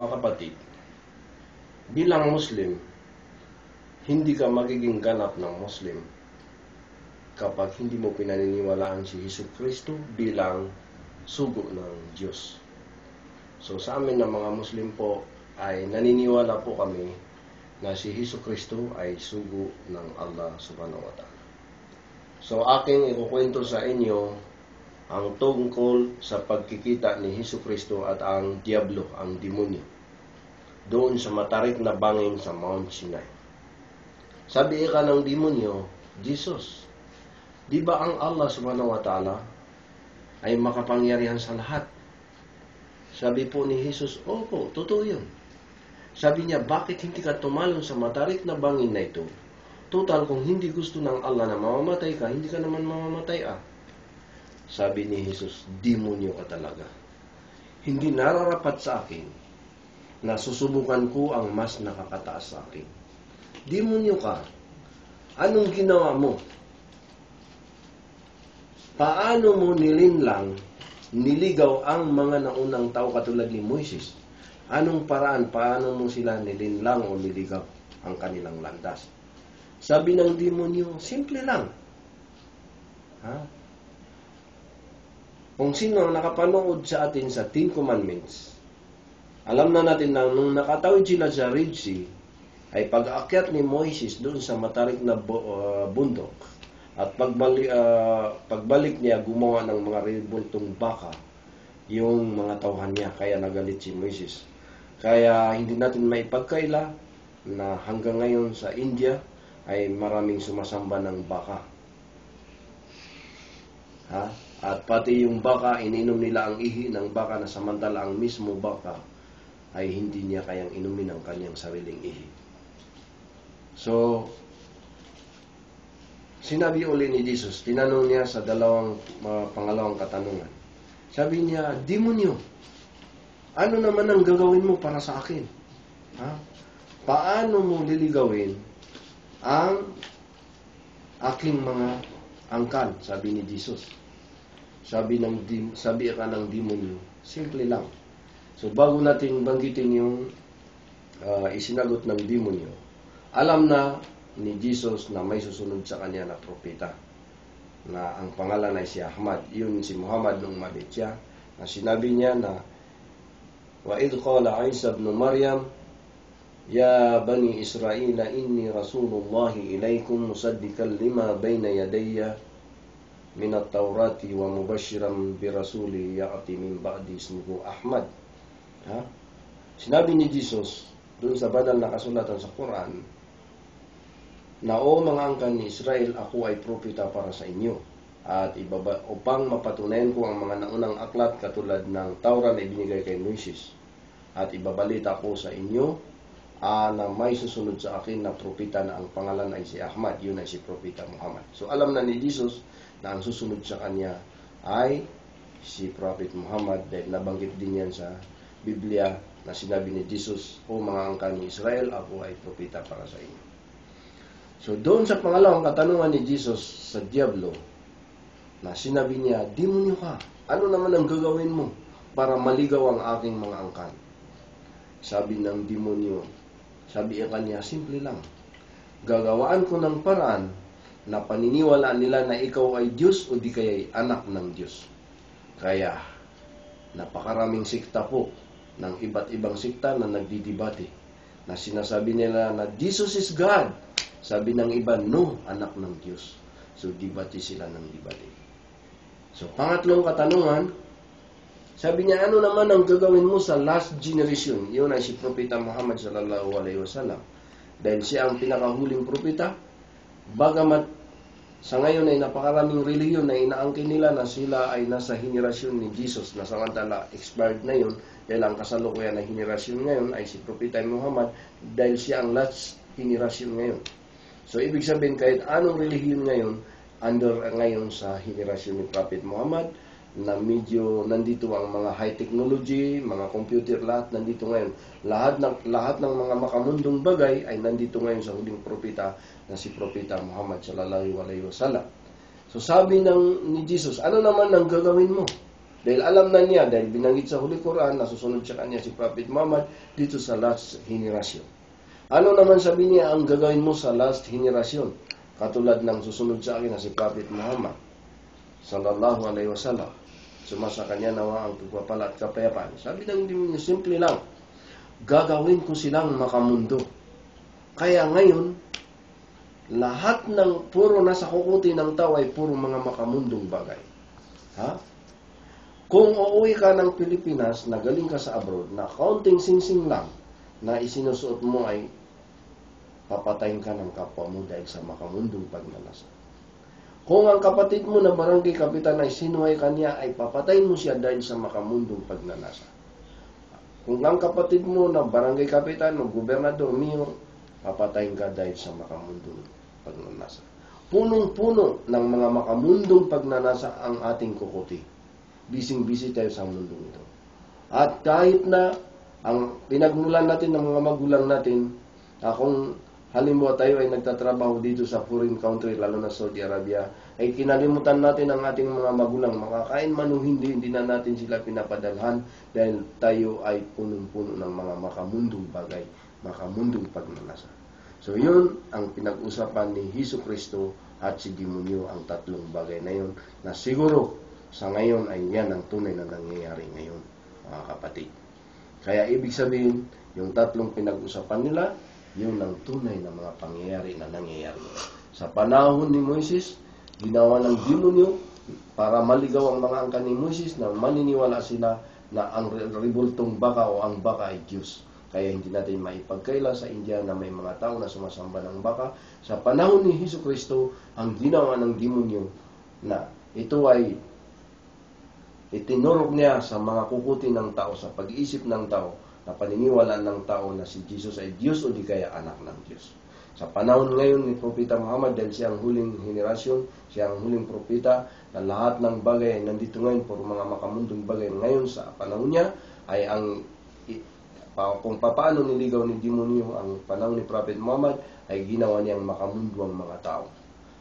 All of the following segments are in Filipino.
Mga kapatid, bilang Muslim, hindi ka magiging ganap ng Muslim kapag hindi mo pinaniniwalaan si Jesucristo bilang sugo ng Diyos. So sa amin na mga Muslim po ay naniniwala po kami na si Jesucristo ay sugo ng Allah Subhanahu wa Ta'ala. So aking ikukwento sa inyo ang tungkol sa pagkikita ni Jesucristo at ang Diablo, ang demonyo, doon sa matarik na bangin sa Mount Sinai. Sabi ika ng demonyo, Jesus, di ba ang Allah Subhanahu wa Ta'ala ay makapangyarihan sa lahat? Sabi po ni Jesus, opo, totoo yun. Sabi niya, bakit hindi ka tumalon sa matarik na bangin na ito? Total, kung hindi gusto ng Allah na mamamatay ka, hindi ka naman mamamatay Sabi ni Jesus, demonyo ka talaga. Hindi nararapat sa akin na susubukan ko ang mas nakakataas sa akin. Demonyo ka. Anong ginawa mo? Paano mo nilinlang, niligaw ang mga naunang tao katulad ni Moises? Anong paraan, paano mo sila nilinlang o niligaw ang kanilang landas? Sabi ng demonyo, simple lang. Kung sino ang nakapanood sa atin sa Ten Commandments, alam na natin na nung nakatawid sila sa Red Sea, ay pag-aakyat ni Moises doon sa matarik na bundok, at pagbalik niya, gumawa ng mga rebultong baka yung mga tauhan niya, kaya nagalit si Moises. Kaya hindi natin maipagkaila na hanggang ngayon sa India ay maraming sumasamba ng baka. At pati yung baka, ininom nila ang ihi ng baka na samantala ang mismo baka ay hindi niya kayang inumin ang kanyang sariling ihi. So, sinabi uli ni Jesus, tinanong niya sa pangalawang katanungan. Sabi niya, demonyo, ano naman ang gagawin mo para sa akin? Paano mo liligawin ang aking mga angkan? Sabi ni Jesus. Sabi ka ng demonyo, simple lang. So bago natin banggitin yung isinagot ng demonyo, alam na ni Jesus na may susunod sa kanya na propeta, na ang pangalan ay si Ahmad. Yun si Muhammad nung malit siya, na sinabi niya na wa idh qala Isa ibn Maryam ya bani Israel inni rasulullahi ilaykum musaddiqan lima bayna yadayya min at-taurati wa mubashiran bi rasuli ya'ti min ba'di ismuhu Ahmad. Sinabi ni Jesus doon sa banal na kasulatan sa Quran na o mga angkan ni Israel, ako ay propeta para sa inyo, at upang mapatunayan ko ang mga naunang aklat katulad ng Taurat na ibinigay kay Moises, at ibabalita ko sa inyo na may susunod sa akin na propeta na ang pangalan ay si Ahmad. Yun ay si propeta Muhammad. So alam na ni Jesus na ang susunod sa kanya ay si Prophet Muhammad, dahil nabanggit din yan sa Biblia na sinabi ni Jesus, o mga angkan ni Israel, ako ay propeta para sa inyo. So doon sa pangalawang katanungan ni Jesus sa Diablo, na sinabi niya, demonyo ka, ano naman ang gagawin mo para maligaw ang aking mga angkan? Sabi ng demonyo, sabi niya, simple lang. Gagawaan ko ng paraan na paniniwala nila na ikaw ay Diyos o di kaya ay anak ng Diyos. Kaya, napakaraming sikta po ng iba't ibang sikta na nagdidibate, na sinasabi nila na Jesus is God. Sabi ng iba, no, anak ng Diyos. So, debate sila ng debate. So, pangatlong katanungan, sabi niya, ano naman ang gagawin mo sa last generation? Yun ay si Propeta Muhammad sallallahu alaihi wasallam. Dahil siya ang pinakahuling propeta, bagamat sa ngayon ay napakaraming reliyon na inaangkin nila na sila ay nasa henerasyon ni Jesus, na samantala expired na yun, dahil ang kasalukuyan na henerasyon ngayon ay si Propeta Muhammad, dahil siya ang last henerasyon ngayon. So, ibig sabihin, kahit anong relihiyon ngayon, under ngayon sa henerasyon ni Prophet Muhammad, na medyo nandito ang mga high technology, mga computer, lahat nandito ngayon. Lahat ng mga makamundong bagay ay nandito ngayon sa huling propeta na si Propeta Muhammad sallallahu alaihi wasallam. So sabi ni Jesus, ano naman ang gagawin mo Dahil alam na niya, dahil binanggit sa Holy Quran, nasusunod sa kanya si Prophet Muhammad dito sa last generation. Ano naman sabi niya ang gagawin mo sa last generation? Katulad ng susunod sa akin na si Prophet Muhammad sallallahu alaihi wasallam. Sumasa kanya nawa ang pagpapala at kapayapaan. Sabi ng demonyo, simple lang, gagawin ko silang makamundo. Kaya ngayon, lahat ng puro nasa kukuti ng tao ay puro mga makamundong bagay. Ha? Kung uuwi ka ng Pilipinas, na galing ka sa abroad, na kaunting singsing lang, na isinusuot mo ay papatayin ka ng kapwa mo dahil sa makamundong pagnanasa. Kung ang kapatid mo na barangay kapitan ay sinuhay kanya, ay papatayin mo siya dahil sa makamundong pagnanasa. Kung ang kapatid mo na barangay kapitan o gobernador, mayor, papatayin ka dahil sa makamundong pagnanasa. Punong-puno ng mga makamundong pagnanasa ang ating kukuti. Bising-bisi tayo sa mundong ito. At kahit na ang pinagmulan natin ng mga magulang natin, kung halimbawa tayo ay nagtatrabaho dito sa foreign country, lalo na Saudi Arabia, ay kinalimutan natin ang ating mga magulang. Makakain man o hindi na natin sila pinapadalhan dahil tayo ay punong-puno ng mga makamundong bagay, makamundong pagnanasa. So yun ang pinag-usapan ni Hesus Kristo at si demonyo, ang tatlong bagay na yun, na siguro sa ngayon ay yan ang tunay na nangyayari ngayon, mga kapatid. Kaya ibig sabihin, yung tatlong pinag-usapan nila, yun ang tunay na mga pangyayari na nangyayari. Sa panahon ni Moises, ginawa ng demonyo para maligaw ang mga angkan ni Moises na maniniwala sila na ang ribultong baka o ang baka ay Diyos. Kaya hindi natin maipagkaila sa India na may mga tao na sumasamba ng baka. Sa panahon ni Hesus Kristo, ang ginawa ng demonyo na ito ay itinurok niya sa mga kukuti ng tao, sa pag-iisip ng tao, na paniniwalaan ng tao na si Jesus ay Diyos o di kaya anak ng Diyos. Sa panahon ngayon ni Propeta Muhammad, dahil siya ang huling henerasyon, siya ang huling propeta, na lahat ng bagay ay nandito ngayon, puro mga makamundong bagay ngayon sa panahon niya, ay ang kung paano niligaw ni demonyo ang panahon ni Prophet Muhammad, ay ginawa niyang makamundo ang mga tao.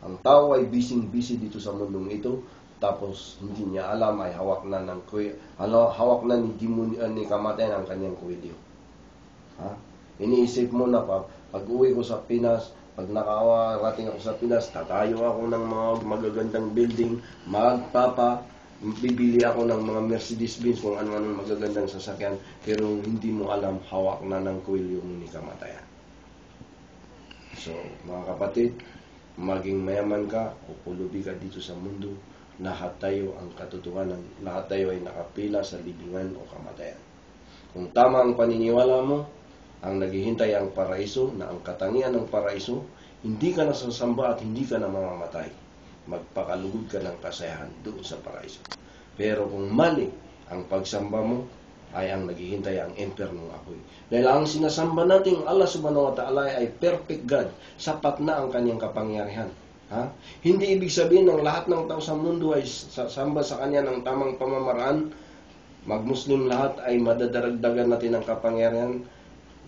Ang tao ay busy dito sa mundong ito, tapos hindi niya alam ay hawak na ni demonyo, ni kamatayan ang kanyang kuwilyo. Ha? Iniisip mo na pag uwi ko sa Pinas, pag nakarating ako sa Pinas, tatayo ako ng mga magagandang building, bibili ako ng mga Mercedes-Benz, kung ano-anong magagandang sasakyan, pero hindi mo alam, hawak na ng kuwilyo ni kamatayan. So, mga kapatid, maging mayaman ka o pulubi ka dito sa mundo, lahat tayo ang katotohanan, lahat tayo ay nakapila sa libingan o kamatayan. Kung tama ang paniniwala mo, ang naghihintay ang paraiso, na ang katangian ng paraiso, hindi ka nasasamba at hindi ka na mamamatay. Magpakalugod ka ng kasayahan doon sa paraiso. Pero kung mali ang pagsamba mo, ay ang naghihintay ang impernong apoy. Dahil ang sinasamba nating Allah subhanahu wa ta'ala ay perfect God, sapat na ang kanyang kapangyarihan. Ha? Hindi ibig sabihin ng lahat ng tao sa mundo ay sasamba sa kanya ng tamang pamamaraan, mag-Muslim lahat ay madadaragdagan natin ang kapangyarihan.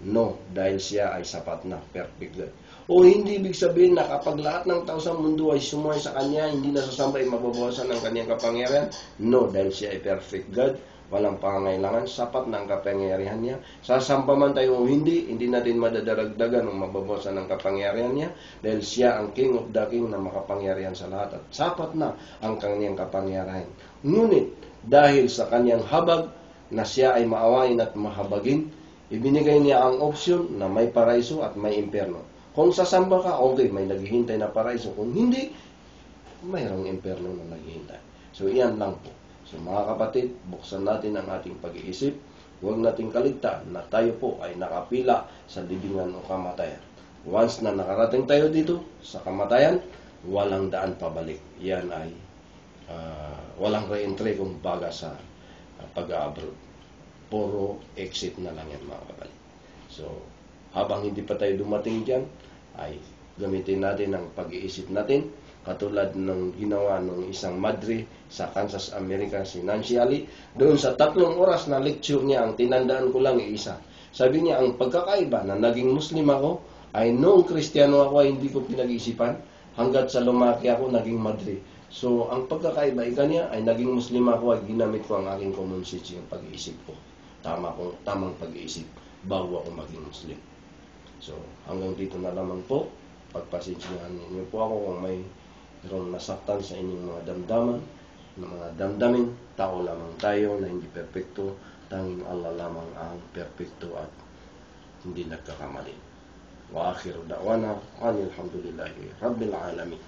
No, dahil siya ay sapat na, perfect God. O hindi ibig sabihin na kapag lahat ng tao sa mundo ay sumuhay sa kanya, hindi na sasamba ay mababawasan ng kanyang kapangyarihan. No, dahil siya ay perfect God, walang pangangailangan, sapat na ang kapangyarihan niya. Sasamba man tayo o hindi natin madadaragdagan o mababawasan ng kapangyarihan niya, dahil siya ang King of the King na makapangyarihan sa lahat, at sapat na ang kanyang kapangyarihan. Ngunit, dahil sa kanyang habag na siya ay maawain at mahabagin, ibinigay niya ang opsyon na may paraiso at may imperno. Kung sasamba ka, okay, may naghihintay na paraiso. Kung hindi, mayroong imperno na naghihintay. So, iyan lang po. So mga kapatid, buksan natin ang ating pag-iisip. Huwag nating kaligtaan na tayo po ay nakapila sa libingan o kamatayan. Once na nakarating tayo dito sa kamatayan, walang daan pabalik. Yan ay walang re-entry kung baga sa pag-abroad. Puro exit na lang yan, mga kapatid. So habang hindi pa tayo dumating dyan, ay gamitin natin ang pag-iisip natin, katulad ng ginawa ng isang madre sa Kansas, America, si Nancy Ali. Doon sa 3 oras na lecture niya, ang tinandaan ko lang isa. Sabi niya, ang pagkakaiba na naging Muslim ako ay noong Kristiyano ako ay hindi ko pinag-isipan, hanggat sa lumaki ako naging madre. So, ang pagkakaiba kanya ay naging Muslim ako ay ginamit ko ang aking common sense yung pag-iisip ko. Tamang pag-iisip bago ako maging Muslim. So, hanggang dito na lamang po. Pagpasensyahan ninyo po ako kung may nasaktan sa inyong mga damdaman, mga damdamin. Tao lamang tayo na hindi perpekto. Tanging Allah lamang ang perpekto at hindi nagkakamali. Wa akhiru da'wana alhamdulillahi rabbil alamin.